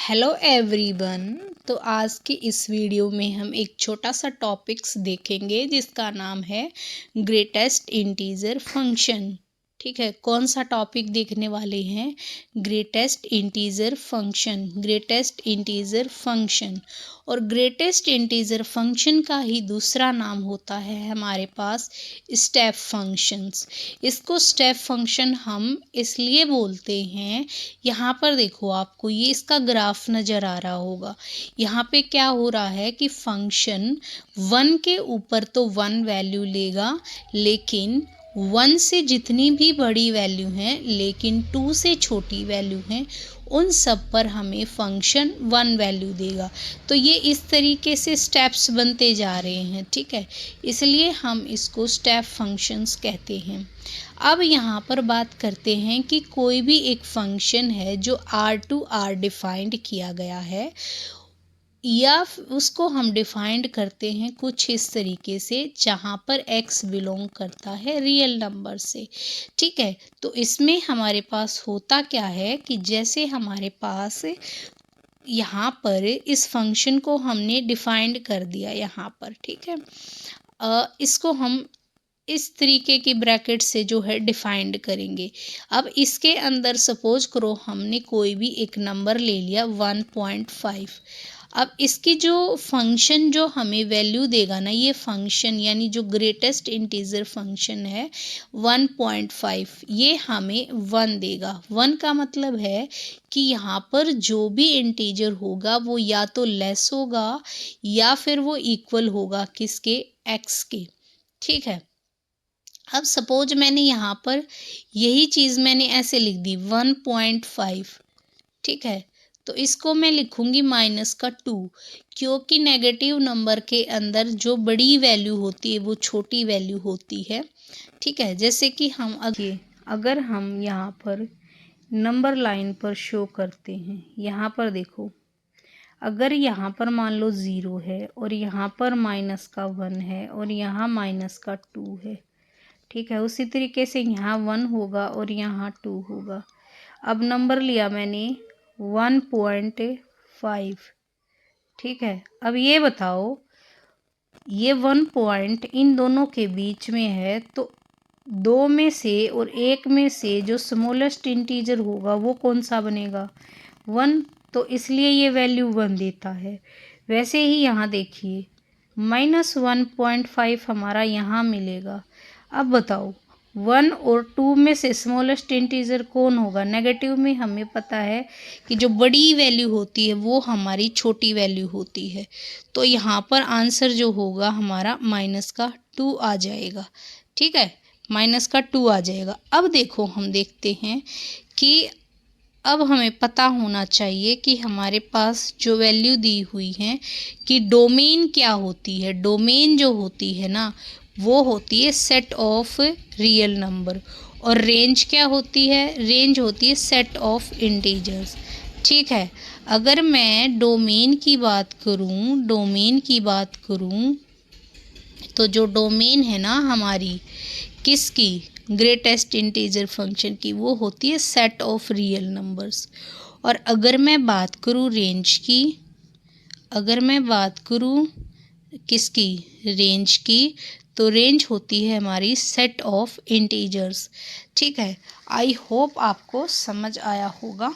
Hello everyone. तो आज की इस वीडियो में हम एक छोटा सा टॉपिक्स देखेंगे जिसका नाम है ग्रेटेस्ट इंटीजर फंक्शन। ठीक है, कौन सा टॉपिक देखने वाले हैं? Greatest integer function. Greatest integer function और ग्रेटेस्ट इंटीजर फंक्शन का ही दूसरा नाम होता है हमारे पास स्टेप फंक्शंस। इसको स्टेप फंक्शन हम इसलिए बोलते हैं, यहाँ पर देखो आपको ये इसका ग्राफ नज़र आ रहा होगा। यहाँ पे क्या हो रहा है कि फंक्शन 1 के ऊपर तो 1 वैल्यू लेगा, लेकिन 1 से जितनी भी बड़ी वैल्यू हैं लेकिन 2 से छोटी वैल्यू हैं उन सब पर हमें फंक्शन 1 वैल्यू देगा। तो ये इस तरीके से स्टेप्स बनते जा रहे हैं। ठीक है, इसलिए हम इसको स्टेप फंक्शंस कहते हैं। अब यहाँ पर बात करते हैं कि कोई भी एक फंक्शन है जो R डिफाइंड किया गया है, या उसको हम डिफाइंड करते हैं कुछ इस तरीके से जहाँ पर x बिलोंग करता है रियल नंबर से। ठीक है, तो इसमें हमारे पास होता क्या है कि जैसे हमारे पास यहाँ पर इस फंक्शन को हमने डिफाइंड कर दिया यहाँ पर। ठीक है, इसको हम इस तरीके की ब्रैकेट से जो है डिफाइंड करेंगे। अब इसके अंदर सपोज करो हमने कोई भी एक नंबर ले लिया 1.5। अब इसकी जो फंक्शन जो हमें वैल्यू देगा ना, ये फंक्शन यानी जो ग्रेटेस्ट इंटीजर फंक्शन है 1.5, ये हमें 1 देगा। 1 का मतलब है कि यहाँ पर जो भी इंटीजर होगा वो या तो लेस होगा या फिर वो इक्वल होगा किसके? x के। ठीक है, अब सपोज मैंने यहाँ पर यही चीज़ मैंने ऐसे लिख दी 1.5। ठीक है, तो इसको मैं लिखूँगी -2, क्योंकि नेगेटिव नंबर के अंदर जो बड़ी वैल्यू होती है वो छोटी वैल्यू होती है। ठीक है, जैसे कि हम अगर हम यहाँ पर नंबर लाइन पर शो करते हैं, यहाँ पर देखो, अगर यहाँ पर मान लो 0 है और यहाँ पर -1 है और यहाँ -2 है। ठीक है, उसी तरीके से यहाँ 1 होगा और यहाँ 2 होगा। अब नंबर लिया मैंने 1.5। ठीक है, अब ये बताओ, ये 1 पॉइंट इन दोनों के बीच में है, तो 2 में से और 1 में से जो स्मॉलेस्ट इंटीजर होगा वो कौन सा बनेगा? 1। तो इसलिए ये वैल्यू 1 देता है। वैसे ही यहाँ देखिए -1.5 हमारा यहाँ मिलेगा। अब बताओ 1 और 2 में से स्मॉलेस्ट इंटीजर कौन होगा? नेगेटिव में हमें पता है कि जो बड़ी वैल्यू होती है वो हमारी छोटी वैल्यू होती है। तो यहाँ पर आंसर जो होगा हमारा -2 आ जाएगा। ठीक है, -2 आ जाएगा। अब देखो, हम देखते हैं कि अब हमें पता होना चाहिए कि हमारे पास जो वैल्यू दी हुई है कि डोमेन क्या होती है। डोमेन जो होती है ना, वो होती है सेट ऑफ रियल नंबर, और रेंज क्या होती है? रेंज होती है सेट ऑफ इंटीजर्स। ठीक है, अगर मैं डोमेन की बात करूं तो जो डोमेन है ना हमारी किसकी? ग्रेटेस्ट इंटीजर फंक्शन की, वो होती है सेट ऑफ रियल नंबर्स। और अगर मैं बात करूँ रेंज की, किसकी? रेंज की, तो रेंज होती है हमारी सेट ऑफ इंटीजर्स। ठीक है, आई होप आपको समझ आया होगा।